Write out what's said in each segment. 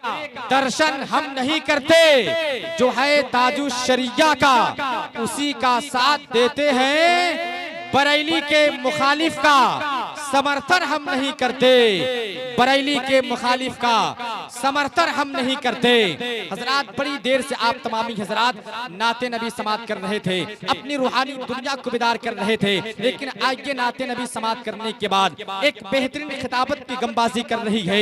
दर्शन हम नहीं करते, जो है ताजु शरिया का उसी का साथ देते हैं। बरेली के मुखालिफ का समर्थन हम नहीं करते, बरेली के मुखालिफ का समर्थन हम नहीं करते। हजरात, बड़ी देर से आप तमामी हजरात नाते नबी समात कर रहे थे, अपनी रूहानी दुनिया को बेदार कर रहे थे, लेकिन आइए नाते नबी समात करने के बाद एक बेहतरीन खिताबत की गमबाजी कर रही है,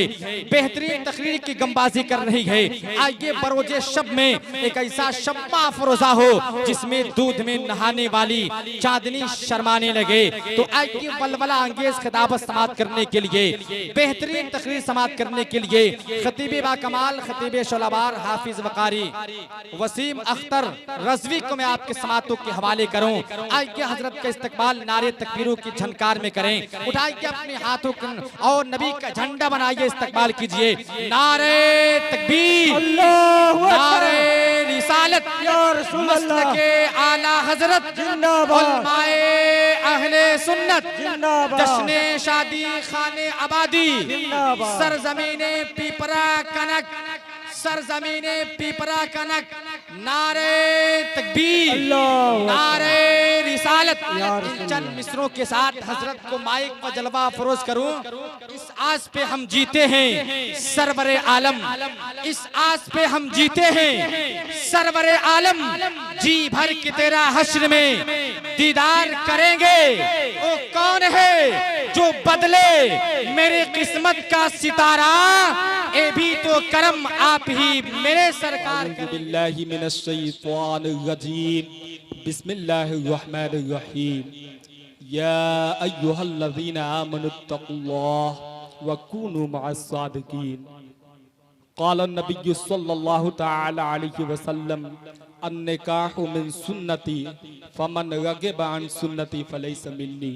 बेहतरीन तकरीर की गमबाजी कर रही है। आइए बरोजे शब में एक ऐसा शब्बा अफरोजा हो जिसमें दूध में नहाने वाली चांदनी शर्माने लगे। तो आइए वलवला अंगेज खिताबत समात करने के लिए, बेहतरीन तकरीर समात करने के लिए खतीबे बाकमाल, खतीबे शोलाबार, हाफिज वकारी वसीम अख्तर रजवी को मैं आपके समातों के हवाले करूं। आइए हजरत का इस्तकबाल नारे तकबीरों की झनकार में करें। उठाइए अपने हाथों को और नबी का झंडा बनाइए, इस्तकबाल कीजिए। नारे तकबीर, नारे रिसालत, मसलके आला हजरत, उलमाए अहले सुन्नत, जश्ने शादी खाने आबादी, सरजमीने पीपरा कनक, सरजमीने पीपरा कनक। नारे तकबीर, नारे रिसालत। चंद मिसरों के साथ हजरत को माइक पर जलवा फरोज करूं। इस आस पे हम जीते हैं सरवरे आलम, इस आस पे हम जीते हैं सरवरे आलम। जी भर के तेरा हश्र में दीदार करेंगे। वो कौन है जो बदले मेरी किस्मत का सितारा, ये भी तो करम आप ही मेरे सरकार। बिल्लाहि मिनश शैतानिर रजीम, बिस्मिल्लाहिर रहमानिर रहीम। या अय्युहल्लज़ीना आमनुत्तक़ुल्लाह व कूनू मअस सादिकीन। क़ाल नबिय्यु सल्लल्लाहु तआला अलैहि वसल्लम अन्निकाहु मिन सुन्नती फमन रगिब अन सुन्नती फलैसा मिन्नी।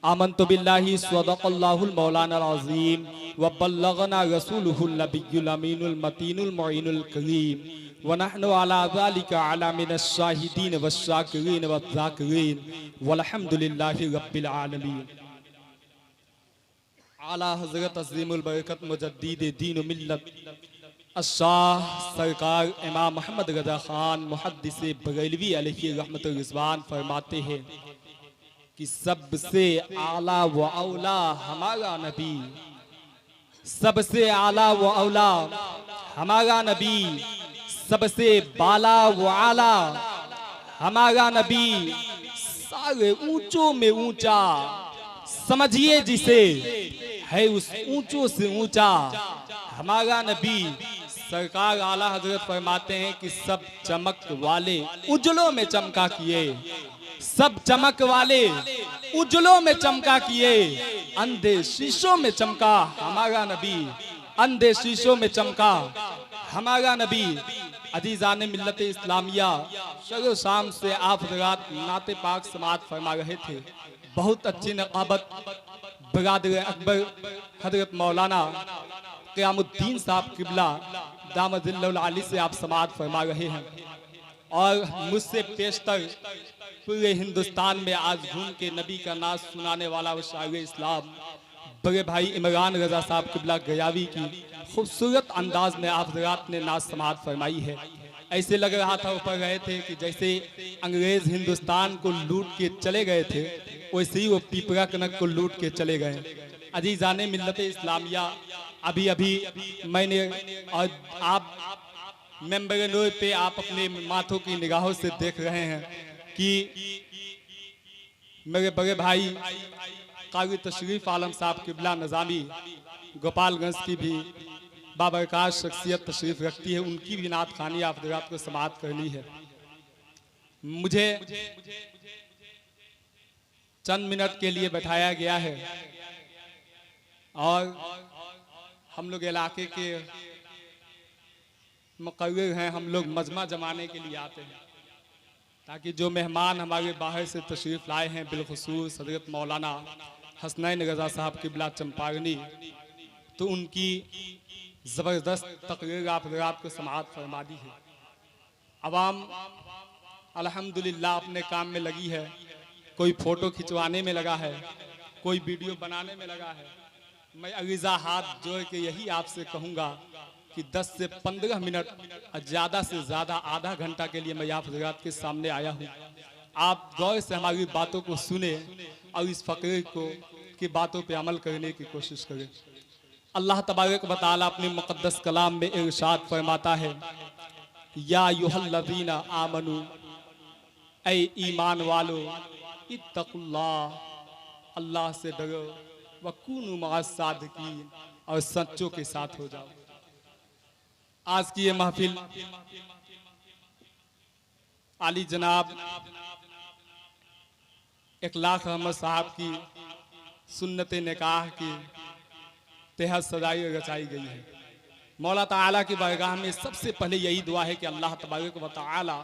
आमन्तु बिल्लाहि सदक़ल्लाहुल मौलानाल अज़ीम व बल्लगना रसूलुहुन नबियुल अमीनुल मतीनुल मुईनुल करीम व नहनु अला ज़ालिका अला मिनश शाहिदीन वश्शाकिरीन वज़्ज़ाकिरीन वल्हम्दुलिल्लाहि रब्बिल आलमीन। आला हज़रत अज़ीमुल बरकत मुजद्दिद दीन व मिल्लत अशाह सरकार इमाम मोहम्मद रज़ा खान मुहद्दिस बरेलवी अलैहि रहमतुर रिज़वान फरमाते हैं कि सबसे आला व औला हमारा नबी, सबसे आला व औला हमारा नबी, सबसे बाला व आला हमारा नबी, सारे ऊंचों में ऊंचा समझिए जिसे है उस ऊंचों से ऊंचा हमारा नबी। सरकार आला हजरत फरमाते हैं कि सब चमक वाले उजलों में चमका किए, सब चमक वाले उजलों में चमका किए, अंधे शीशों में चमका हमारा नबी, अंधे शीशों में चमका हमारा नबी। अजीज़ान मिल्लत इस्लामिया, शरो शाम से आप हज़रात नाते पाक समात फरमा रहे थे। बहुत अच्छी नक़ाबत बरादर अकबर हजरत मौलाना क़यामुद्दीन साहब किबला दामदिल्लुल आली से आप समात फरमा रहे हैं। और मुझसे पेशतर पूरे हिंदुस्तान में आज घूम के नबी का नाज सुनाने वाला वो शायर इस्लाम बड़े भाई इमरान रजा साहब किबला गयावी की खूबसूरत अंदाज में आप हज़रात ने नाज समात फरमाई है। ऐसे लग रहा था ऊपर गए थे कि जैसे अंग्रेज हिंदुस्तान को लूट के चले गए थे, वैसे ही वो पीपरा कनक को लूट के चले गए। अजीज़ाने मिल्लत इस्लामिया, अभी अभी मैंने और आप मेंबर नूर पे आप अपने माथों की निगाहों से देख रहे हैं कि मेरे बड़े भाई कारी तशरीफ आलम साहब किबला नज़ामी गोपालगंज की भी बाबरकार शख्सियत तशरीफ रखती है। उनकी भी नात खानी आप हज़रात को समात करनी है। मुझे चंद मिनट के लिए बैठाया गया है और हम लोग इलाके के मुक़र्रिर हैं, हम लोग मजमा जमाने के लिए आते हैं ताकि जो मेहमान हमारे बाहर से तशरीफ़ लाए हैं, बिलखुसूस हज़रत मौलाना हसनैन रज़ा साहब किबला चंपारनी, तो उनकी ज़बरदस्त तकरीर आप हज़रात को समाअत फरमा दी है। अवाम अल्हम्दुलिल्लाह अपने काम में लगी है, कोई फ़ोटो खिंचवाने में लगा है, कोई वीडियो बनाने में लगा है। मैं अगीज़ा हाथ जोड़ के यही आपसे कहूँगा कि 10 से 15 मिनट ज़्यादा से ज़्यादा आधा घंटा के लिए मैं आप हज़रात के सामने आया हूँ। आप गौर से हमारी बातों को सुने और इस फ़कीर को की बातों पे अमल करने की कोशिश करें। अल्लाह तबारक व तआला अपने मुक़द्दस कलाम में इरशाद फरमाता है, या अय्युहल्लज़ीना आमनू, ऐ ईमान वालो, इत्तक़ुल्लाह, अल्लाह से डरो, वकूनू मअस सादिकीन, और सच्चों के साथ हो जाओ। आज की ये महफिल आली जनाब इखलाक अहमद साहब की सुन्नत निकाह की तहत सजाई रचाई गई है। मौला ताला की बारगाह में सबसे पहले यही दुआ है कि अल्लाह तबारक व तआला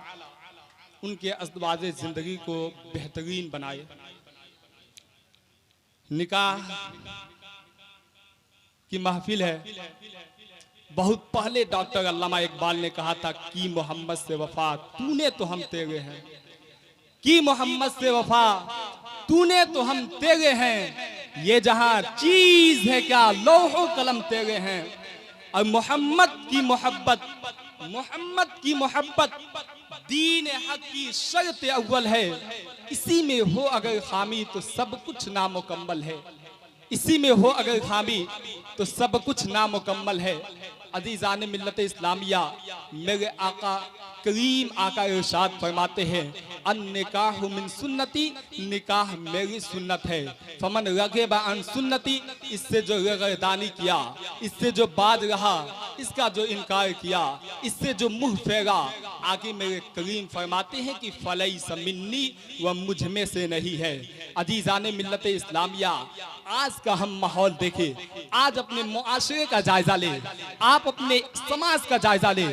उनके अज़वाजे ज़िंदगी को बेहतरीन बनाए। निकाह की महफिल है। बहुत पहले डॉक्टर अल्लामा इकबाल ने कहा था कि मोहम्मद से वफा तूने तो हम तेरे हैं, कि मोहम्मद से वफा तूने तो हम तेरे हैं, ये जहां चीज है क्या लौहो कलम तेरे हैं। और मोहम्मद की मोहब्बत दीन हक की शर्त अव्वल है। इसी में हो अगर खामी तो सब कुछ नामुकम्मल है, इसी में हो अगर खामी तो सब कुछ नामुकम्मल है। अज़ीज़ान मिल्लत इस्लामिया, मेरे आका करीम आका इरशाद फरमाते हैं, अन निकाह मिन सुन्नती, निकाह मेरी सुन्नत है। फमन रग़िब अन सुन्नती, इससे जो रग़बानी किया, इससे जो बाज रहा, इसका जो इनकार किया, इससे जो मुंह फेरा, आगे मेरे करीम फरमाते हैं कि फलैसा मिन्नी, वह मुझ में से नहीं है। अज़ीज़ान मिल्लत इस्लामिया, आज का हम माहौल देखें, आज अपने मुआशरे का जायजा ले, आप अपने समाज का जायजा ले,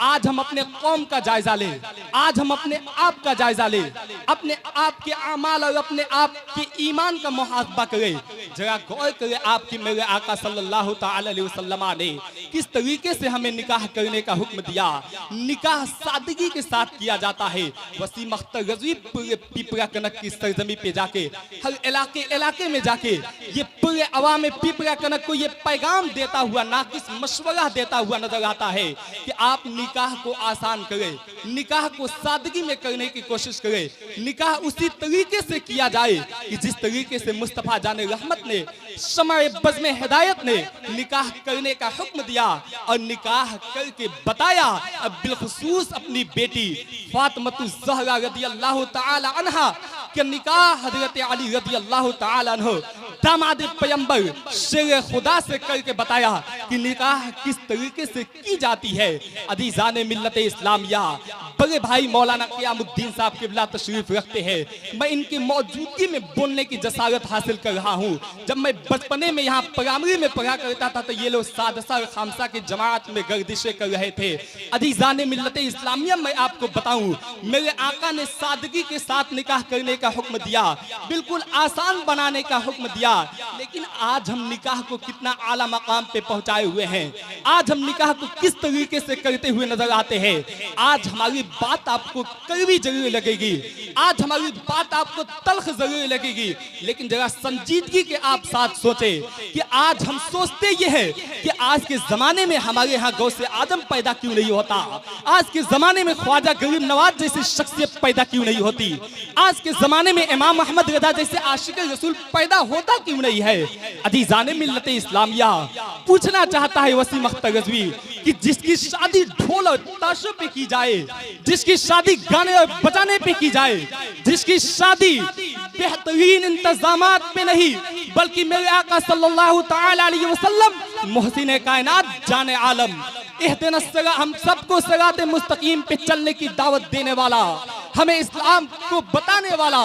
आज हम अपने कौम का जायजा ले, आज हम अपने आप का जायजा ले, अपने आप के अमाल और अपने आप के ईमान का मुहासबा करें। जरा गौर करें आपकी मेरे आका सल्लल्लाहु ताला अलैहि वसल्लम ने किस तरीके से हमें निकाह करने का हुक्म दिया। निकाह सादगी के साथ किया जाता है। वसीम अख्तर रज़वी पूरे पिपरा कनक की सरजमी पे जाके, हर इलाके में जाके ये पूरे अवाम पिपरा कनक को ये पैगाम देता हुआ, ना किस मशवरा देता हुआ नजर आता है कि आप निकाह को आसान करें, निकाह को सादगी में करने की कोशिश करें। निकाह उसी तरीके से किया जाए कि जिस तरीके से मुस्तफ़ा जाने रहमत ने, शमाए बज़्म हिदायत ने निकाह करने का हुक्म दिया और निकाह करके बताया। अब बिलखुसूस अपनी बेटी फातिमा ज़हरा रज़ियल्लाहु ताला अन्हा के निकाह हज़रत अली रज़ियल्लाहु ताला अन्हु दामाद पैगंबर शेर खुदा से करके बताया कि निकाह किस तरीके से की जाती है। अज़ीज़ान मिल्लत इस्लामिया, बड़े भाई मौलाना क़यामुद्दीन साहब क़िबला तशरीफ रखते हैं। मैं इनकी मौजूदगी में बोलने की जसारत हासिल कर रहा हूँ। जब मैं बचपने में यहाँ प्राइमरी में पढ़ा करता था तो ये लोग सादसा और खामसा की जमात में गर्दिशें कर रहे थे। अज़ीज़ान मिल्लत इस्लामिया, मैं आपको बताऊँ, मेरे आका ने सादगी के साथ निकाह करने का हुक्म दिया, बिल्कुल आसान बनाने का हुक्म दिया। लेकिन आज हम निकाह को कितना आला मकाम पे पहुंचाए हुए हैं। आज हम निकाह को किस तरीके से करते हुए नजर आते हैं। आज हमारी बात आपको कड़वी जरूर लगेगी, आज हमारी बात आपको तल्ख जरूर लगेगी, लेकिन जरा संजीदगी के आप साथ सोचे कि आज हम सोचते ये है कि आज के जमाने में हमारे यहाँ गौसे आजम पैदा क्यों नहीं होता, आज के जमाने में ख्वाजा गरीब नवाज जैसी शख्सियत पैदा क्यों नहीं होती, आज के जमाने में इमाम अहमद रज़ा जैसे आशिक रसूल पैदा होता क्यों नहीं है। अज़ीज़ान मिल्लत इस्लामिया, पूछना चाहता है वसीम अख्तर रज़वी कि जिसकी शादी ढोल और ताशों पे की जाए, जिसकी शादी गाने और बजाने पे की जाए, जिसकी शादी बेहतरीन इंतजामात पे नहीं बल्कि मेरे आका सल्लल्लाहु ताला अलैहि वसल्लम मोहसिन कायनात जाने आलम इहदिनस सिरात, हम सबको सिरात मुस्तकीम पे चलने की दावत देने वाला, हमें इस्लाम को बताने वाला,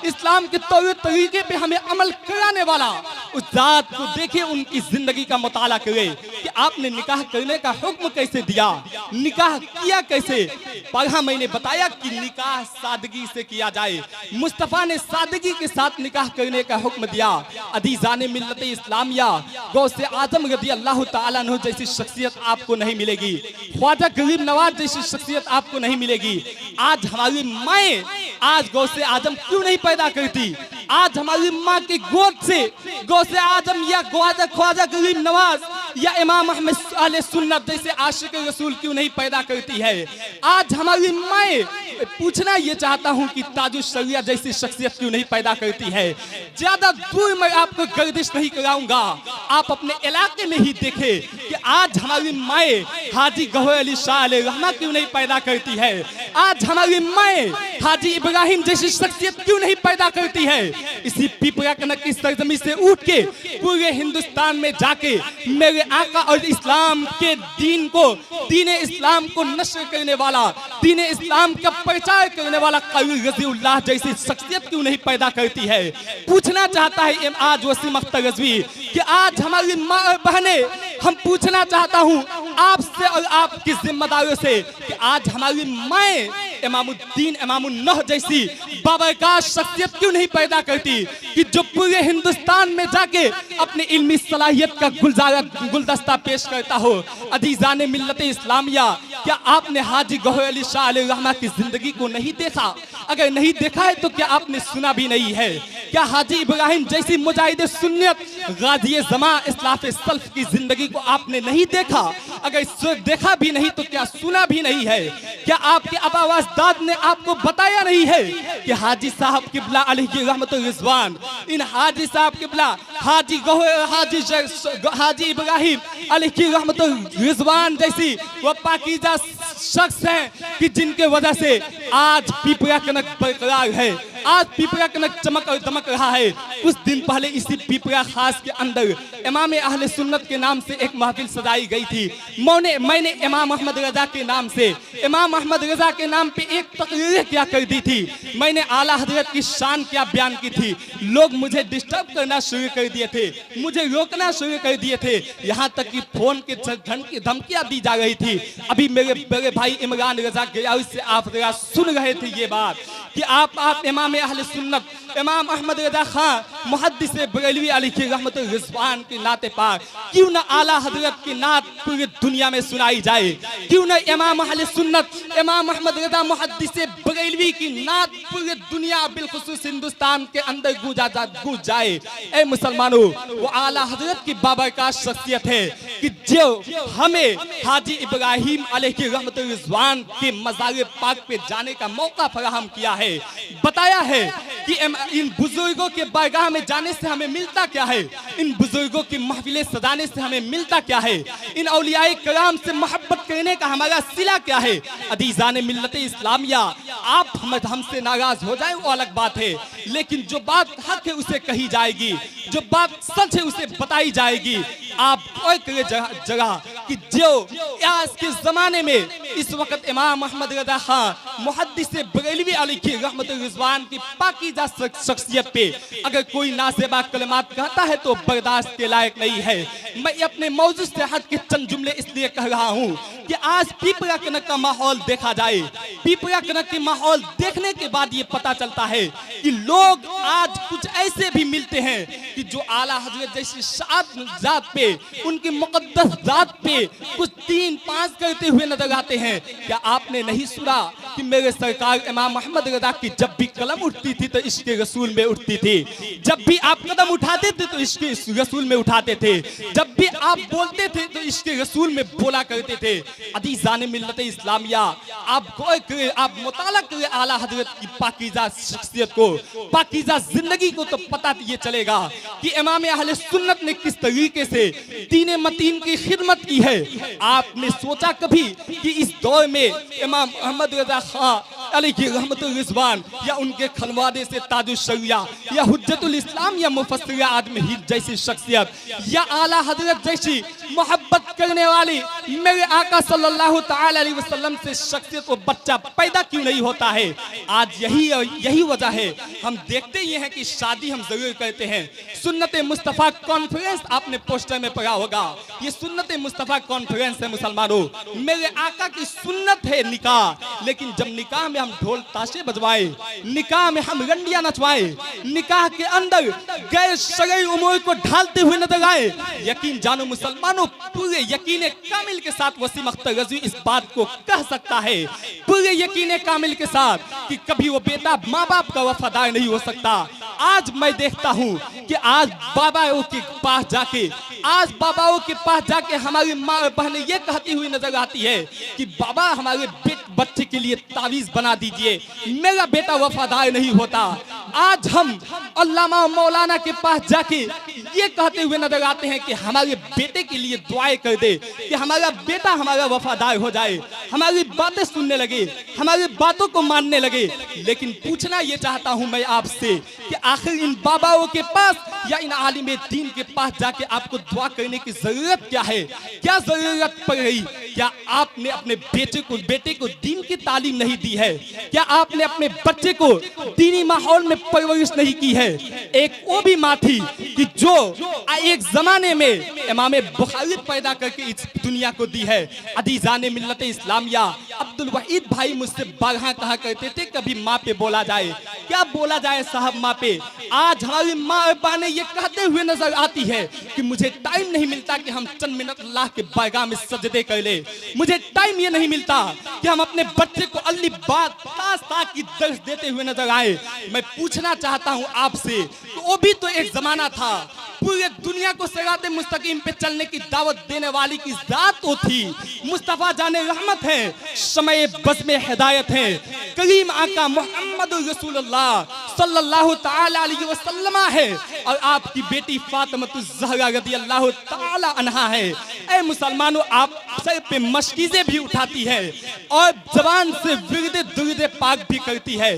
इस्लाम के तौर तरीके पे हमें अमल कराने वाला, उस जात को देखिए, उनकी जिंदगी का मुताला करें कि आपने निकाह करने का हुक्म कैसे दिया, निकाह किया कैसे। पढ़ा मैंने बताया कि निकाह सादगी से किया जाए। मुस्तफ़ा ने सादगी के साथ निकाह करने का हुक्म दिया। अज़ीज़ान मिल्लत इस्लामिया, गौसे आज़म रज़ियल्लाहु ताला अन्हु जैसी शख्सियत आपको नहीं मिलेगी, ख्वाजा गरीब नवाज जैसी शख्सियत आपको नहीं मिलेगी। आज हमारी माएँ आज गौसे आजम क्यों नहीं पैदा करती? आज हमारी माँ के गोद से गौसे आजम या ख्वाजा गरीब नवाज या इमाम अहमद अहले सुन्नत जैसे आशिक रसूल क्यों नहीं पैदा करती है। आज हमारी माएँ पूछना ये चाहता हूँ कि ताजुश शरिया जैसी शख्सियत क्यों नहीं पैदा करती है। ज्यादा दूर मैं आपको गर्दिश नहीं कराऊंगा, आप अपने इलाके में ही देखें कि आज हमारी माएँ हाजी गौहर अली शाह अलैहि रहमा क्यों नहीं पैदा करती है। आज हमारी माएँ हाजी इब्राहिम जैसी शख्सियत क्यों नहीं पैदा करती है। इसी पिपरा कनक की सरजमी से उठ के पूरे हिंदुस्तान में जाके मेरे आका और इस्लाम के दीन को, दीन इस्लाम को नश्र करने वाला, दीन इस्लाम का प्रचार करने वाला काजी रज़ीउल्लाह जैसी शख्सियत क्यों नहीं पैदा करती है। पूछना चाहता है आज वसीम अख्तर रज़वी कि आज हमारी माँ और बहनें, हम पूछना चाहता हूँ आपसे और आपकी जिम्मेदारियों से कि आज हमारी माएँ इमामुद्दीन इमामुन्नह जैसी बाबरकत शख्सियत क्यों नहीं पैदा करती कि जो पूरे हिंदुस्तान में जाके अपने इल्मी सलाहियत का गुलदस्ता पेश करता हो। अजीज़ाने मिल्लत इस्लामिया, क्या आपने हाजी गौहर अली शाह अलैहि रहमा की जिंदगी को नहीं देखा? अगर नहीं देखा है तो क्या आपने सुना भी नहीं है? क्या हाजी इब्राहिम जैसी मुजाहिद सुन्नत गाज़ी जमा इस्लाफ सल्फ की जिंदगी को आपने नहीं देखा? अगर देखा भी नहीं तो क्या सुना भी नहीं है? क्या आपके अबावाजदाद ने आपको बताया नहीं है कि हाजी साहब किबला अलैहि रहमतुर रिजवान, इन हाजी साहब किबला हाजी गौहर हाजी इब्राहिम अलैहि रहमतुर रिजवान जैसी वो पाकीज़ा शख्स हैं कि जिनके वजह से आज पिपरा कनक बरकरार है, आज पिपरा कनक चमक और दमक रहा है। कुछ दिन पहले इसी पिपरा खास के अंदर इमाम अहले सुन्नत के नाम से एक महफिल सजाई गई थी। मैंने इमाम अहमद रजा के नाम से, इमाम अहमद रजा के नाम पे एक तकरीर क्या कर दी थी। मैंने आला हजरत की शान क्या बयान की थी। लोग मुझे डिस्टर्ब करना शुरू कर दिए थे, मुझे रोकना शुरू कर दिए थे, यहाँ तक कि फोन के धमकियाँ दी जा रही थी। अभी मेरे बड़े भाई इमरान रजा गयावी से आप जरा सुन रहे थे ये बात कि आप इमाम अहले सुन्नत इमाम अहमद रजा खान मुहद्दिस बरेलवी अलैहि रहमतुर रिजवान की नाते पाक क्यों न आला हजरत की नात पूरी दुनिया में सुनाई जाए। क्यों न इमाम अहले सुन्नत इमाम अहमद रजा मुहद्दिस बरेलवी की नात पूरी दुनिया बिलखुसूस हिंदुस्तान के अंदर गूंज जाए। ए मुसलमानों, वो आला हजरत की बाबरकत शख्सियत है कि जो हमें हाजी इब्राहिम अलैहि रहमतुर रिजवान के मज़ार पाक पे जाने का मौका फराहम किया है। बताया है कि इन बुजुर्गों के बारगाह में जाने से हमें मिलता क्या है, इन बुजुर्गों की महफिलें सजाने से हमें मिलता क्या है, इन औलियाए कराम से मोहब्बत करने का हमारा सिला क्या है। अजीज़ाने मिल्लत इस्लामिया, आप हमसे नाराज हो जाए वो अलग बात है, लेकिन जो बात हक है उसे कही जाएगी, जो बात सच है उसे बताई जाएगी। आप जगह कि जो आज के जमाने में इस वक्त इमाम अहमद रजा खान मुहद्दिस बरेलवी अलैहि रहमतुर रिजवान की पाकीज़ा शख्सियत पे अगर कोई नासेबा कलमात कहता है तो बर्दाश्त के लायक नहीं है। मैं अपने मौजूद से हट के चंद जुमले इसलिए कह रहा हूँ कि आज पिपरा कनक का माहौल देखा जाए। पिपरा कनक के माहौल देखने के बाद ये पता चलता है कि लोग आज कुछ ऐसे भी मिलते हैं कि जो आला हजरत जैसी जात पे, उनकी मुकद्दस जात पे कुछ 3-5 करते हुए नजर आते हैं। क्या आपने नहीं सुना कि मेरे सरकार इमाम अहमद रजा की जब भी कलम उठती थी तो इश्क रसूल में उठती थी, जब भी आप कदम उठाते थे तो इश्क रसूल में उठाते थे, जब भी आप बोलते थे तो इश्क रसूल में बोला करते थे। अजीज़ाने मिल्लत इस्लामिया, आप मुताला करें आला हजरत की पाकीज़ा शख्सियत को, पाकीज़ा जिंदगी को, तो पता ये चलेगा कि इमाम अहले सुन्नत ने किस तरीके से दीन मतीन की खिदमत की है। आपने सोचा कभी कि इस दौर में इमाम अहमद रजा खान अलैहि रहमतुर रिजवान या उनके खलवादे से ताजुश शरिया या हुज्जतुल इस्लाम या मुफस्सिर आदम हिंद जैसी शख्सियत या आला हजरत जैसी मोहब्बत करने वाली मेरे आका सल्लल्लाहु तआला अलैहि वसल्लम से शख्सियत को बच्चा पैदा क्यों नहीं होता है। आज यही वजह है। हम देखते ही हैं कि शादी हम जरूर करते हैं। सुन्नत मुस्तफ़ा कॉन्फ्रेंस आपने पोस्टर में पढ़ा होगा, ये सुन्नत मुस्तफ़ा कॉन्फ्रेंस है मुसलमानों। मेरे आका की सुन्नत है निकाह, लेकिन जब निकाह में हम ढोल ताशे बजवाए, निकाह में हम रंडियां नचवाए, निकाह के अंदर गैर शरई उमूर को ढालते हुए नजर आए, यकीन जानो मुसलमानों, पूरे यकीन कामिल के साथ वसीम अख्तर रज़वी इस बात को कह सकता है, पूरे यकीन कामिल के साथ, कि कभी वो बेटा माँ बाप का वफादार नहीं हो सकता, आज मैं देखता हूँ कि आज बाबाओं के पास जाके हमारी माँ बहनें ये कहती हुई नजर आती है कि बाबा हमारे बच्चे के लिए तावीज बना दीजिए, मेरा बेटा वफादार नहीं होता। आज हम अल्लामा मौलाना के पास जाके ये कहते हुए नजर आते हैं कि हमारे बेटे के लिए दुआएं कर दे कि हमारा बेटा हमारा वफादार हो जाए, हमारी बातें सुनने लगे, हमारी बातों को मानने लगे। लेकिन पूछना ये चाहता हूं मैं आपसे कि आखिर इन बाबाओं के पास या इन आलिम दीन के पास जाके आपको दुआ करने की जरूरत क्या है? क्या जरूरत पड़ रही? क्या आपने अपने बेटे को दीन की तालीम नहीं दी है? क्या आपने अपने बच्चे को दीनी माहौल में परवरिश नहीं की है? एक वो भी माँ थी कि जो एक जमाने में इमाम बुखारी पैदा करके इस दुनिया को दी है। अदीजाने मिल्लत इस्लामिया अब्दुल वहीद भाई मुझसे बारहा कहा करते थे कभी माँ पे बोला जाए, क्या बोला जाए साहब माँ पे। आज हमारी माँ बहनें ये कहते हुए नजर आती है कि मुझे टाइम नहीं मिलता कि हम चंद मिनट अल्लाह के बारगाह में सजदे कर ले, मुझे टाइम ये नहीं मिलता कि हम अपने बच्चे को अल्ली बात ता की दर्श देते हुए नजर आए। मैं पूछना चाहता हूँ आपसे, तो वो भी तो एक जमाना था, पूरे दुनिया को सिराते मुस्तकीम पे चलने की दावत देने वाली की जात तो थी। मुस्तफा जाने रहमत है, समय बस में हिदायत है, करीम आका मोहम्मद रसूलुल्लाह सल्लल्लाहु ताला अलैहि वसल्लम है और आपकी बेटी फातिमा ज़हरा रज़ियल्लाहु ताला अन्हा है। ऐ मुसलमानों, आप सर पे मशकीज़ें भी उठाती है और जबान से विरदे दुर्दे पाक भी करती है।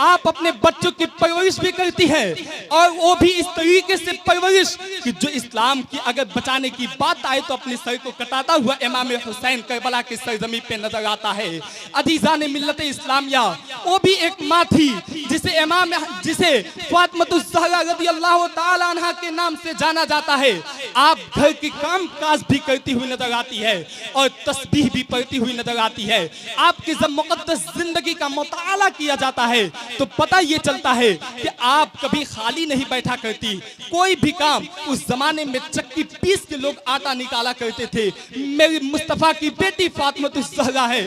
आप अपने बच्चों की परवरिश भी करती है और वो भी इस तरीके से परवरिश कि जो इस्लाम की अगर बचाने की बात आए तो अपने सर को कटाता हुआ इमाम हुसैन करबला की सरजमी पे नजर आता है। अदीजाने मिल्लत इस्लामिया, वो भी एक माँ थी जिसे फातिमा ज़हरा रज़ियल्लाहु ताला अन्हा के नाम से जाना जाता है। आप घर के काम काज भी करती हुई नजर आती है और तस्बीह भी पढ़ती हुई नजर आती है। आपकी जब मुक़द्दस जिंदगी का मुताला किया जाता है तो पता ये चलता है कि आप कभी खाली नहीं बैठा करती। कोई भी काम, उस जमाने में चक्की पीस के लोग आटा निकाला करते थे। मेरी मुस्तफा की बेटी फातिमा ज़हरा है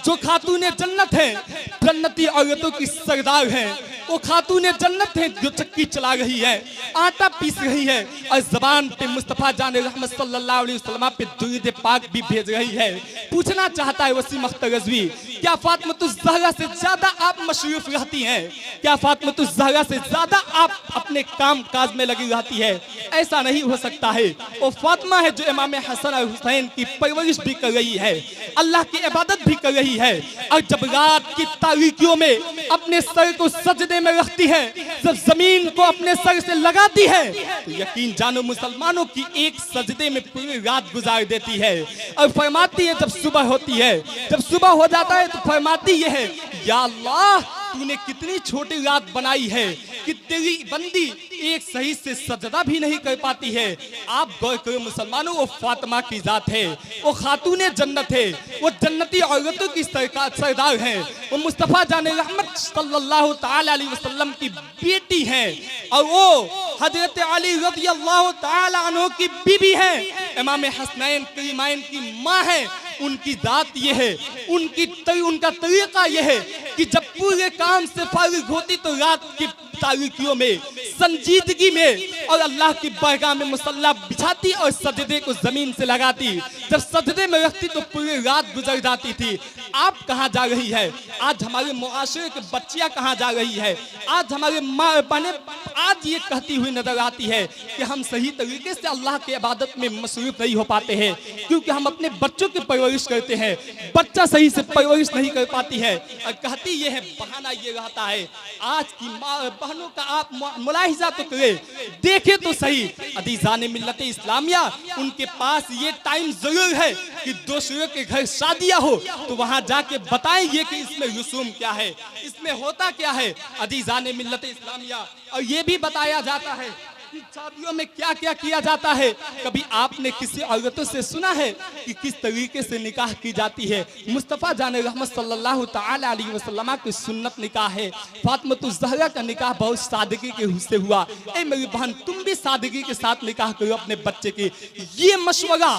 जो खातूने जन्नत है, जन्नती औरतों की सरदार है। वो खातूने जन्नत है जो चक्की चला रही है, आटा पीस रही है और जबान पे मुस्तफा जान रहमत सल्लल्लाहु अलैहि वसल्लम पे दुरूद पाक भी भेज रही है। पूछना चाहता है वसीम अख्तर रज़वी, क्या फातिमा ज़हरा से ज्यादा आप मशरूफ रहती हैं? क्या फातिमा ज़हरा से ज्यादा आप अपने काम काज में लगी रहती है? ऐसा नहीं हो सकता है। वो फातिमा है जो इमाम हसन और हुसैन की परवरिश भी कर रही है, अल्लाह की इबादत भी कर रही है और जब रात की तारीकियों में अपने सर को सजदे में रखती है, जब जमीन को अपने सर से लगाती है तो यकीन जानो मुसलमानों की एक सजदे में पूरी रात गुजार देती है और फरमाती है जब सुबह होती है, जब सुबह हो जाता है तो फरमाती ये है, या अल्लाह तूने कितनी छोटी रात बनाई है कि तेरी बंदी एक सही से सजदा भी नहीं कर पाती है। आप गौर करो मुसलमानों, वो फातिमा की जात है, वो खातूने जन्नत है, वो जन्नती औरतों की सरदार है, वो मुस्तफा जाने रहमत सल्लल्लाहु ताला अलैहि वसल्लम की बेटी है और वो हजरत अली रज़ियल्लाहु ताला अन्हु की बीबी है, इमाम हसनैन करीमैन की माँ है। उनकी जात ये है, उनका तरीका ये है कि जब पूरे काम से फारिग होती तो रात की तारीकियों में, संजीदगी में और अल्लाह की बारगाह में मुसल्ला बिछाती और सजदे को जमीन से लगाती। जब सजदे में रखती तो पूरी रात गुजर जाती थी। आप कहाँ जा रही है? आज हमारे मुआशरे के बच्चियाँ कहाँ जा रही है? आज हमारे माँ बहनें आज ये कहती हुई नजर आती है कि हम सही तरीके से अल्लाह की इबादत में मसरूफ नहीं हो पाते हैं क्योंकि हम अपने बच्चों की परवरिश करते हैं, बच्चा सही से परवरिश नहीं कर पाती है और कहती ये है, बहाना ये रहता है। आज की माँ बहनों का आप मुलाहिजा तो करें, देखे तो सही, अदीजाने मिल्लत इस्लामिया उनके पास ये टाइम जरूर है कि दूसरों के घर शादियां हो तो वहां जाके बताएंगे कि इसमें रसूम क्या है, इसमें होता क्या है। अदीजाने मिल्लत इस्लामिया और ये भी बताया जाता है कि शादियों में क्या क्या किया जाता है। कभी आपने किसी औरतों से सुना है कि किस तरीके से निकाह की जाती है? मुस्तफ़ा जान रहमत सल्लल्लाहु ताला अलैहि वसल्लम की सुन्नत निकाह है। फातिमा ज़हरा का निकाह बहुत सादगी के से हुआ। ए मेरी बहन, तुम भी सादगी के साथ निकाह करो अपने बच्चे की। ये मशवरा,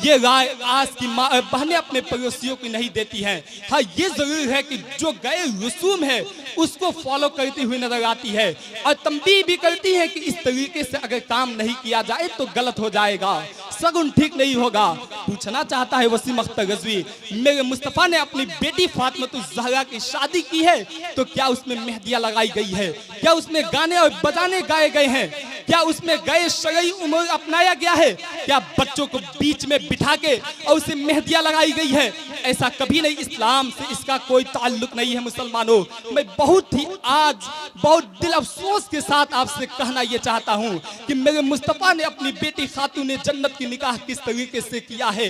ये राय आज की बहनें अपने पड़ोसियों की नहीं देती हैं। हाँ, ये जरूर है कि जो गए रसूम है उसको फॉलो करती हुई नजर आती है और तंबीह भी करती है कि इस तरीके से अगर काम नहीं किया जाए तो गलत हो जाएगा, सगुन ठीक नहीं होगा। पूछना चाहता है वसीम अख्तर रज़वी, मेरे मुस्तफ़ा ने अपनी बेटी फातिमा ज़हरा की शादी की है तो क्या उसमें मेहंदियां लगाई गई है? क्या उसमें गाने और बजाने गाए गए हैं? क्या उसमें गए शरई उम्र अपनाया गया है? क्या बच्चों को बीच में बिठा के और उसे मेहंदियां लगाई गई है? ऐसा कभी नहीं, इस्लाम से इसका कोई ताल्लुक नहीं है। मुसलमानों, मैं बहुत दिल अफसोस के साथ आपसे कहना यह चाहता हूं कि मेरे मुस्तफ़ा ने अपनी बेटी खातून जन्नत की निकाह किस तरीके से किया है।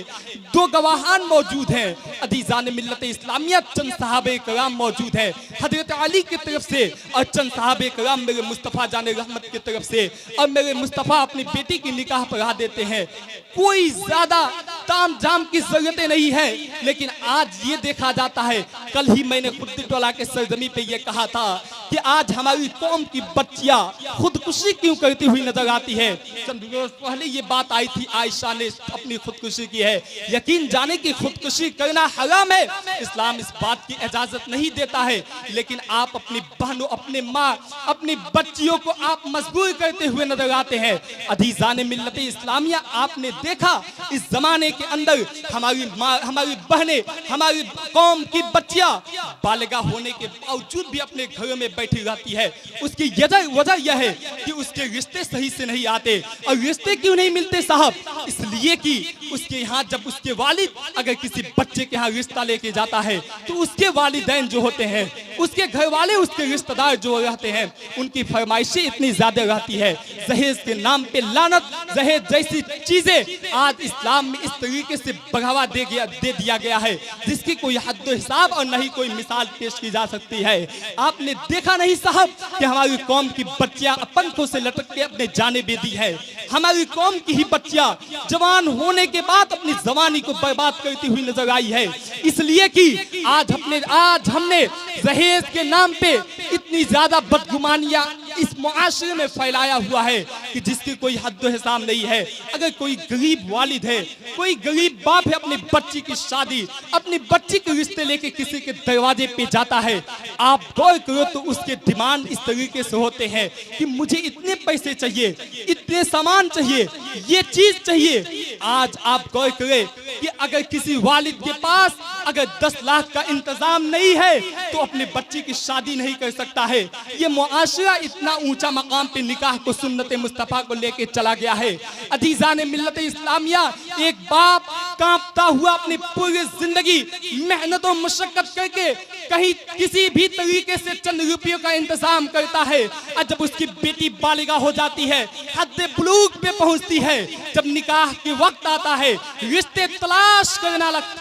दो गवाहान मौजूद हैं, अदीज़ान मिल्लत इस्लामिया, चंद साहबे कराम मौजूद हैं, हजरत अली की तरफ से और चंद साहबे कराम मेरे मुस्तफ़ा जाने रहमत की तरफ से। और मेरे मुस्तफ़ा अपनी बेटी की निकाह पढ़ा देते हैं। कोई ज्यादा ताम झाम की जरूरत नहीं है, लेकिन आज ये देखा जाता है, कल ही मैंने खुद टोला के सरजमी पे ये कहा था कि आज हमारी कौम की बच्चियां खुदकुशी क्यों करती हुई नजर आती है। चंद रोज पहले ये बात आई थी, आयशा ने अपनी खुदकुशी की है। यकीन जाने की खुदकुशी करना हराम है, इस्लाम इस बात की इजाजत नहीं देता है, लेकिन आप अपनी बहनों, अपने माँ, अपनी बच्चियों को आप मजबूर करते हुए नजर आते हैं। अदीज़ान मिल्लत इस्लामिया, आपने देखा इस जमाने के अंदर हमारी माँ, हमारी बहनें, हमारी कौम की बच्चियां बालिगा होने के बावजूद भी अपने घरों में बैठी रहती है। उसकी वजह यह है कि उसके रिश्ते सही से नहीं आते। और रिश्ते क्यों नहीं मिलते साहब? इसलिए कि उसके यहाँ जब उसके वालिद अगर किसी बच्चे के यहाँ रिश्ता लेके जाता है तो उसके वालिदैन जो होते हैं, उसके घर वाले, उसके रिश्तेदार जो रहते हैं, उनकी फरमाइशें इतनी ज्यादा रहती है। दहेज के नाम पे लानत, दहेज जैसी चीजें आज इस्लाम में इस तरीके से बढ़ावा दे दिया गया है जिसकी कोई हद हिसाब और नहीं कोई मिसाल पेश की जा सकती है। आपने देखा नहीं साहब कि हमारी कौम की बच्चियां पंखों से लटक के अपने जाने दे दी है। हमारी कौम की ही बच्चियां जवान होने के बाद अपनी जवानी को बर्बाद करती हुई नजर आई है, इसलिए कि आज हमने दहेज के नाम पे इतनी ज्यादा बदगुमानियां इस मुआशरे में फैलाया हुआ है कि जिसकी कोई हद हिसाब नहीं है। अगर कोई गरीब वालिद है, कोई गरीब बाप है, अपनी बच्ची की शादी, अपनी बच्ची के रिश्ते लेके किसी के दरवाजे पे जाता है, आप गौर करो तो उसके डिमांड इस तरीके से होते हैं कि मुझे इतने पैसे चाहिए, इतने सामान चाहिए, ये चीज चाहिए। आज आप गौर करें कि अगर किसी वालिद के पास अगर 10 लाख का इंतजाम नहीं है तो अपने बच्ची की शादी नहीं कर सकता है। ये मुआशरा इतना ऊंचा मकाम पे निकाह को, सुन्नत मुस्तफ़ा को लेके चला गया है। अदीज़ान मिल्लत इस्लामिया, एक बाप कांपता हुआ अपनी पूरी जिंदगी मेहनत और मशक्कत करके कहीं किसी भी तरीके से चंद रुपयों का इंतजाम करता है, और जब उसकी बेटी बालिगा हो जाती है, हद बुलूग पे पहुंचती है, जब निकाह के वक्त आता है, रिश्ते तलाश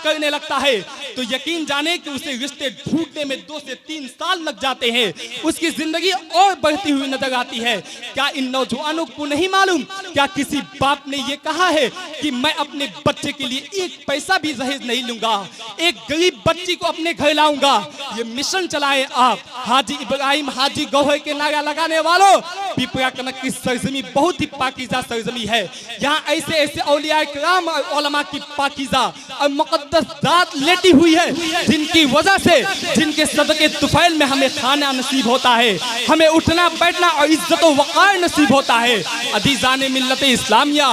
करने लगता है, तो यकीन जाने कि उसे रिश्ते ढूंढने में 2 से 3 साल लग जाते हैं। उसकी जिंदगी और बढ़ती हुई नजर आती है। क्या इन नौजवानों को नहीं मालूम? क्या किसी बाप ने यह कहा है कि मैं अपने बच्चे के लिए 1 पैसा भी दहेज नहीं लूंगा, एक गरीब बच्ची को अपने घर लाऊंगा? ये मिशन चलाए आप। हाजी इब्राहिम हाजी गौहर के नारा लगाने वालों, पिपरा कनक की सरजमी बहुत ही पाकीज़ा सरजमी है। यहाँ ऐसे ऐसे औलिया किराम और उलमा की पाकीज़ा और मुकद्दस जात लेटी हुई है, जिनकी वजह से, जिनके सदके तुफैल में हमें खाना नसीब होता है, हमें उठना बैठना और इज्जत व वक़ार नसीब होता है। अदीज़ान मिल्लत इस्लामिया,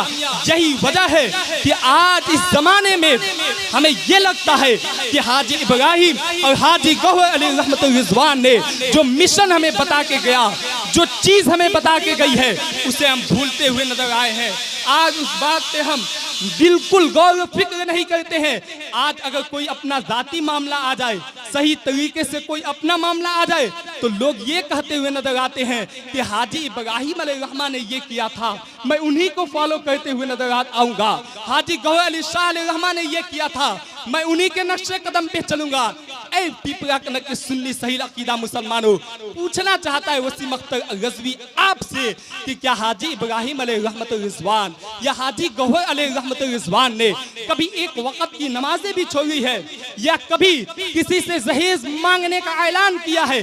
यही वजह है कि आज इस जमाने में हमें यह लगता है कि हाजी इब्राहिम और हाजी गौहर अलैहि रहमतुल रिज़वान ने जो मिशन हमें बता के गया, जो चीज हमें बता के गई है, उसे हम भूलते हुए नजर आए हैं। आज उस बात पे हम बिल्कुल गौर फिक्र नहीं करते हैं। आज अगर कोई अपना जाती मामला आ जाए, सही तरीके से कोई अपना मामला आ जाए, तो लोग ये कहते हुए नजर आते हैं कि हाजी इब्राहिम अलैहिर्रहमान ने ये किया था, मैं उन्हीं को फॉलो करते हुए नजर आऊंगा। हाजी गौहर अली शाह अलैहिर्रहमान ने ये किया था, मैं उन्हीं के नक्शे कदम पे चलूंगा। ऐ पिपरा कनक के सुन्नी सही अकीदा मुसलमानों, पूछना चाहता है वसीम अख्तर गजवी आपसे कि क्या हाजी इब्राहिम अलैहि रिजवान या हाजी गौहर अलैहि रिजवान ने कभी एक वक्त की नमाजें भी छोड़ी है, या कभी किसी से जहेज मांगने का ऐलान किया है,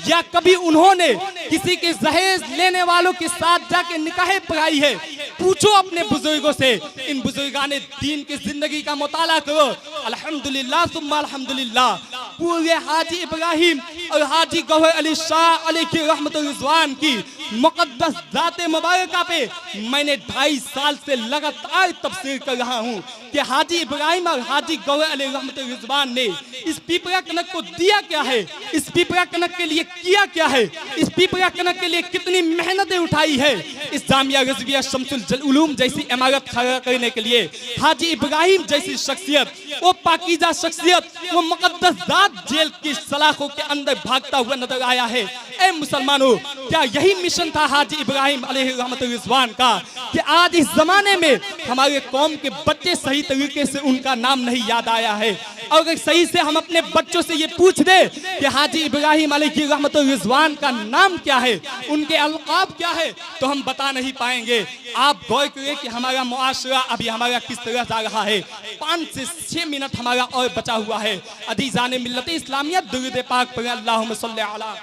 या कभी उन्होंने किसी के जहेज लेने वालों के साथ जाके निकाह पढ़ाई है? पूछो अपने बुजुर्गों से, इन बुजुर्गाने दीन की जिंदगी का मुताला करो। अल्हम्दुलिल्लाह सुम्मा अल्हम्दुलिल्लाह, पूरे हाजी इब्राहिम और हाजी गौहर अली शाह अलैहि रहमतुल रिजवान की मुकद्दस जाते मुबारका पे मैंने 2.5 साल से लगातार तफसीर कर रहा हूँ कि हाजी इब्राहिम और हाजी गौहर अलैहि रहमतुल रिजवान ने इस पिपरा कनक को दिया क्या है, इस पिपरा कनक के लिए किया क्या है, इस पिपरा कनक के लिए कितनी मेहनतें उठाई है। इस जामिया रज़विया शम्सुल उलूम जैसी इमारत खड़ा करने के लिए हाजी इब्राहिम जैसी शख्सियत, वो पाकीज़ा शख्सियत, वो मुकद्दस जात जेल की सलाखों के अंदर भागता हुआ नजर आया है। ऐ मुसलमानों, क्या यही मिशन था हाजी इब्राहिम अलैहि रहमतुल रिजवान का कि आज इस जमाने में हमारे कौम के बच्चे सही तरीके से उनका नाम नहीं याद आया है? और अगर सही से हम अपने बच्चों से ये पूछ दे कि हाजी इब्राहिम अलैहि रहमतुल रिजवान का नाम क्या है, उनके अलकाब क्या है, तो हम बता नहीं पाएंगे। आप गौर करिए कि हमारा मुआशरा अभी हमारा किस तरह जा रहा है। 5 से 6 मिनट हमारा और बचा हुआ है। अदीजाने मिल्लत इस्लामिया दुरूद पाक पर अल्लाहुम्मा सल्ली अला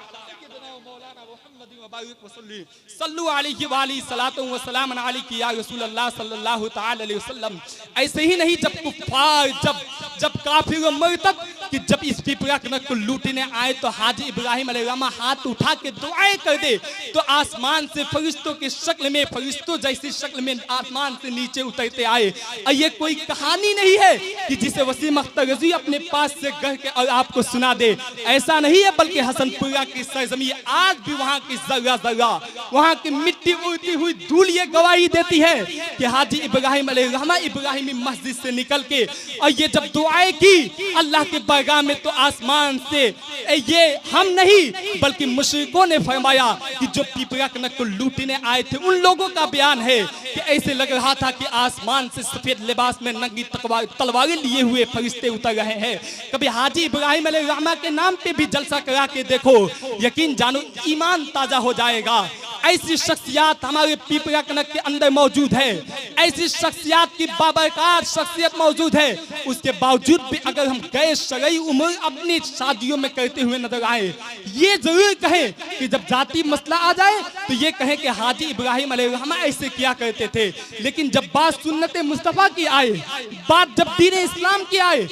सल्लु अलैहि वाली सलातो व सलाम अलैहि या रसूल अल्लाह सल्लल्लाहु तआला अलैहि वसल्लम। ऐसे ही नहीं, जब कुफ्फार, जब काफिर मरतद कि जब इस पिपरा कनक को लूटने आए तो हाजी इब्राहिम अलैहिस्सलाम हाथ उठा के दुआएं कर दे तो आसमान से फरिश्तों की शक्ल में, फरिश्तों जैसी शक्ल में आसमान से नीचे उतरते आए। और ये कोई कहानी नहीं है कि जिसे वसीम अख्तर रज़वी अपने पास से गढ़ के और आपको सुना दे, ऐसा नहीं है, बल्कि हसनपुरा की सरजमी आज भी वहाँ की जर्रा जर्रा, वहाँ की मिट्टी उड़ती हुई धूल ये गवाही देती है कि हाजी इब्राहिम अलैहिस्सलाम इब्राहिमी मस्जिद से निकल के और ये जब दुआएं की अल्लाह के बारगाह में, तो आसमान से ये हम नहीं बल्कि मुशरिकों ने फरमाया कि जो पिपरा कनक को लूटने आए थे उन लोगों का बयान है कि ऐसे लग रहा था कि आसमान से सफेद लिबास में नंगी तलवारें लिए हुए फरिश्ते उतर रहे हैं। कभी हाजी इब्राहिम अलैहिस्सलाम के नाम पे भी जलसा करा के देखो, यकीन जानो ईमान ताजा हो जाएगा। ऐसी शख्सियत हमारे पिपरा कनक के अंदर मौजूद है, ऐसी शख्सियत की बाबरकत शख्सियत मौजूद है। उसके बावजूद भी अगर हम गए शरई उम्र अपनी शादियों में करते हुए नजर आए, ये जरूर कहें कि जब जाति मसला आ जाए तो ये कहें कि हाजी इब्राहिम अलैहिस्सलाम ऐसे किया करते थे। लेकिन जब बात सुन्नत मुस्तफ़ा की आए, बात जब दीन इस्लाम की आए,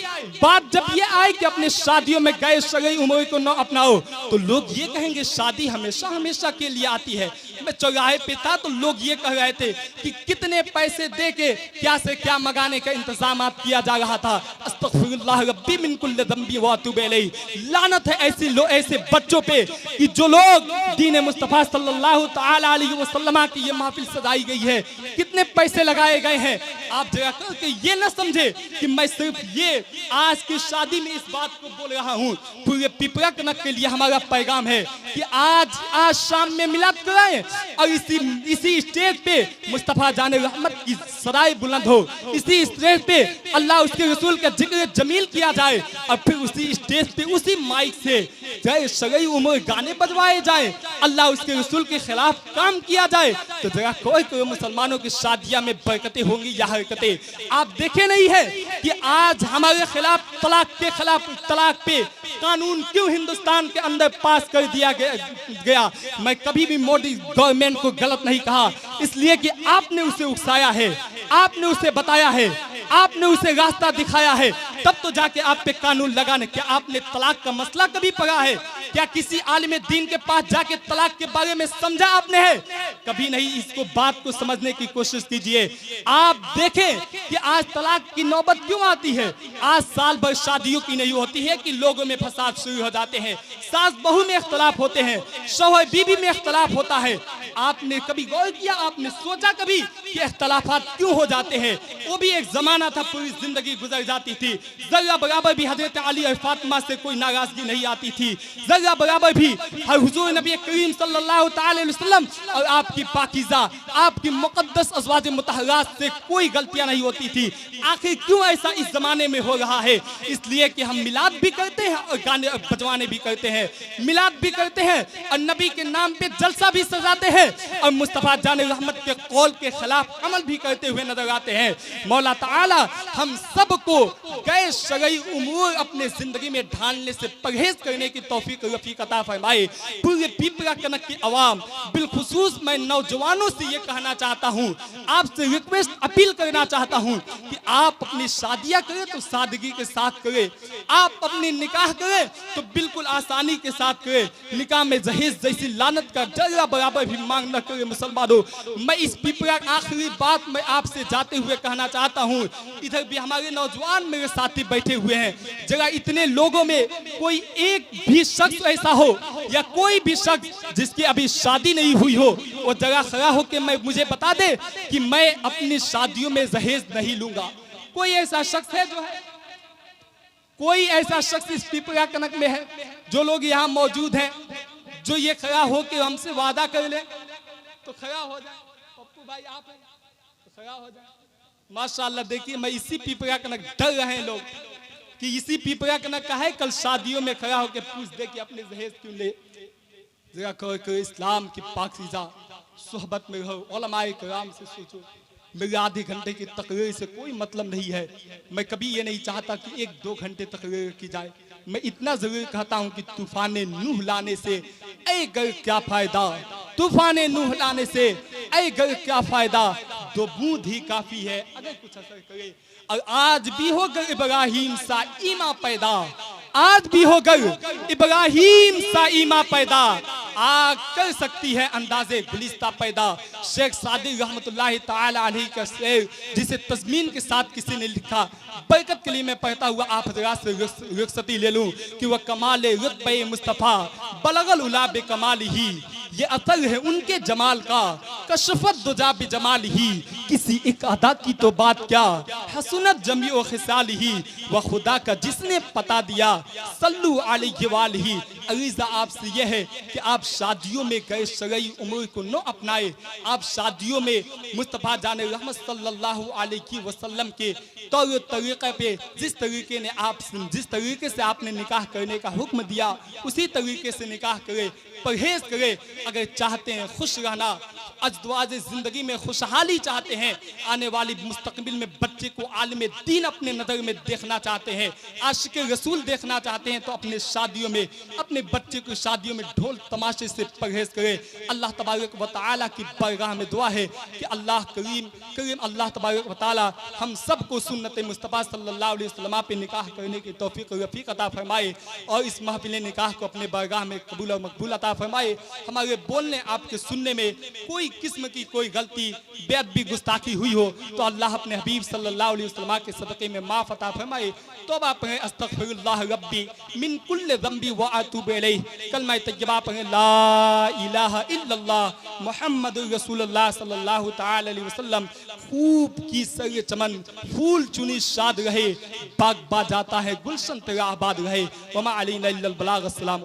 बात जब ये आए कि अपने शादियों में गए शरई उम्र को न अपनाओ, तो लोग ये कहेंगे शादी हमेशा हमेशा के लिए आती है। मैं चौराहे पे था तो लोग ये कह रहे थे कि कितने पैसे दे के क्या से क्या मंगाने का इंतजाम किया जा रहा था। अस्तगफिरुल्लाह रब्बी मिन कुल्लि ज़ंबी व अतूबु इलैहि। लानत है ऐसे बच्चों पे कि जो लोग दीन मुस्तफ़ा सल्लल्लाहु तआला अलैहि वसल्लम की ये महफिल सजाई गई है, कितने पैसे लगाए गए हैं। आप जरा करके ये न समझे कि मैं सिर्फ ये आज की शादी में इस बात को बोल रहा हूँ। पूरे पिपरा कनक के लिए हमारा पैगाम है कि आज शाम में मिलाद कराएं और इसी स्टेज पे मुस्तफ़ा जाने रहमत की सराय बुलंद हो, इसी स्टेज पे अल्लाह उसके रसूल का जिक्र जमील किया जाए और फिर उसी स्टेज पे उसी माइक से जय शरई उम्र गाने बजवाए जाए, अल्लाह उसके रसूल के खिलाफ काम किया जाए। तो जरा कोई मुसलमानों की शादियां में बरकतें होंगी या हरकतें। आप देखे नहीं है कि आज हमारे खिलाफ तलाक पे कानून क्यों हिंदुस्तान के अंदर पास कर दिया गया। मैं कभी भी मोदी गवर्नमेंट को गलत नहीं कहा, इसलिए कि आपने उसे उकसाया है, आपने उसे बताया है, आपने उसे रास्ता दिखाया है, तब तो जाके आप पे कानून लगाने। क्या आपने तलाक का मसला कभी पढ़ा है? क्या किसी आलिम दीन के पास जाके तलाक के बारे में समझा आपने है? कभी नहीं। इसको बात को समझने की कोशिश कीजिए। आप देखें कि आज तलाक की नौबत क्यों आती है। आज साल भर शादियों की नहीं होती है कि लोगों में फसाद शुरू हो जाते हैं, सास बहू में इख्तलाफ होते हैं, शौहर बीवी में इख्तलाफ होता है। आपने कभी गौर किया, आपने सोचा कभी कि इख्तलाफात क्यों हो जाते हैं, वो भी एक ज़माना था, पूरी ज़िंदगी गुजर जाती थी, ज़रा बराबर भी हज़रत अली और फातिमा से कोई नाराज़गी नहीं आती थी, ज़रा बराबर भी हुज़ूर नबी करीम सल्लल्लाहु अलैहि वसल्लम और आपकी पाकीज़ा, आपकी मुक़द्दस अज़वाज मुतहरात से कोई गलतियाँ नहीं होती थी। आखिर क्यों ऐसा इस ज़माने में हो रहा है? इसलिए कि हम मिलाद भी करते हैं और गाने बजवाने भी करते हैं, मिलाद भी करते हैं और नबी के नाम पे जलसा भी सजाते हैं और मुस्तफ़ा जाने रहमत के कौल के खिलाफ अमल भी करते हुए नजर आते हैं। मौला ताला हम सबको गैर शरई उमूर अपने जिंदगी में ढालने से परहेज करने की तौफीक रफीक अता फरमाए। पूरे पीपरा कनक की आवाम, बिलखुसूस मैं नौजवानों से ये कहना चाहता हूँ, आपसे रिक्वेस्ट अपील करना चाहता हूँ कि आप अपनी शादियाँ करें तो सादगी के साथ करें, आप अपनी निकाह करें तो बिल्कुल आसानी के साथ करें, निकाह में जहेज जैसी लानत का जरा बराबर भी मांग न करें। मुसलमानों, मैं इस पीपरा आखिरी बात मैं आपसे जाते हुए कहना चाहता हूँ, इधर भी हमारे नौजवान मेरे साथी बैठे हुए हैं, जरा इतने लोगों में कोई एक भी शख्स ऐसा हो या कोई भी शख्स जिसकी अभी शादी नहीं हुई हो, वो जगह खड़ा होकर मैं मुझे बता दे कि मैं अपनी शादियों में जहेज नहीं लूंगा। कोई ऐसा शख्स है जो है, कोई ऐसा शख्स इस पीपरा कनक में है, जो लोग यहाँ मौजूद हैं, जो ये खड़ा हो के हमसे वादा कर ले तो खड़ा हो जाए। पप्पू भाई आप हैं तो खड़ा हो जाए। माशाअल्लाह, देखिए मैं इसी पीपरा कनक, डर रहे हैं लोग कि इसी पीपरा कनक का है, कल शादियों में खड़ा होकर पूछ दे कि अपने जहेज क्यों ले। जरा कहो इस्लाम की पाकीज़ा सोहबत में रहो, उलमाए किराम से सोचो। मेरे आधे घंटे की तकरीर से कोई मतलब नहीं है, मैं कभी ये नहीं चाहता कि 1-2 घंटे तकरीर की जाए। मैं इतना जरूर कहता हूँ कि तूफान नूह लाने से ऐ गर क्या फायदा, तूफान नूह लाने से ऐ गर क्या फायदा, 2 बूंद ही काफी है अगर कुछ असर करे। और आज भी हो गर इब्राहिम सा ईमा पैदा, आज भी हो गर इब्राहिम सा ईमा पैदा, आग कर सकती है अंदाजे गुलिस्ता पैदा। शेख सादिक रहमतुल्लाहि ताला अलैहि का शेर, जिसे तज़मीन के साथ किसी ने लिखा, बरकत के लिए मैं पढ़ता हुआ आप हज़रात से रुखसती ले लूं कि वह कमाल रुतबे मुस्तफ़ा बलगल उला बे कमाल ही, ये असर है उनके जमाल का, कशफत दुजा बे जमाल ही, किसी एक अदा की तो बात क्या, हसनत जमी ओ खिसाल ही, वह खुदा का जिसने पता दिया, सल्लु अलैहि वालही। अरीज़ा आपसे यह है कि आप शादियों में गैर शरई उमूर को न अपनाए, आप शादियों में मुस्तफ़ा जाने रहमत सल्लल्लाहु अलैहि वसल्लम के तौर तरीक़े पे जिस तरीके से आपने निकाह करने का हुक्म दिया, उसी तरीके से निकाह करें, परहेज करें। अगर चाहते हैं खुश रहना, अजदवाज ज़िंदगी में खुशहाली चाहते हैं, आने वाली मुस्तकबिल में बच्चे को आलिम दीन अपने नज़र में देखना चाहते हैं, आशिक रसूल देखना चाहते हैं, तो अपने शादियों में, अपने बच्चे को शादियों में ढोल तमाशे से परहेज करें। अल्लाह तबारक व तआला की बारगाह में दुआ है कि अल्लाह करीम अल्लाह तबारक व तआला हम सबको सुन्नत मुस्तफ़ा सल्लल्लाहु अलैहि वसल्लम पे निकाह करने की तौफीक रफ़ीक अता फरमाए और इस महफिल निकाह को अपने बारगाह में कबूल और मकबूल अता फरमाए। हमारे बोलने आपके सुनने में कोई किस्म की कोई गलती, बेअदबी, गुस्ताखी हुई हो तो अल्लाह अपने हबीब सल्लल्लाहु अलैहि वसल्लम के सदक़े में माफ़ अता फरमाए। तौबा पढ़ें, अस्तग़फिरुल्लाह रब्बी मिन कुल्लि ज़ंबी व अतूबु इलैह, कलमा तय्यबा पढ़ें, ला इलाहा इल्लल्लाह मुहम्मदुर रसूलुल्लाह सल्लल्लाहु तआला अलैहि वसल्लम। खूब की सर चमन, फूल चुनी शाद रहे, बाग बा जाता है गुलशन तेरा आबाद रहे। वमा अलैना इल्लल बलाग। अस्सलाम।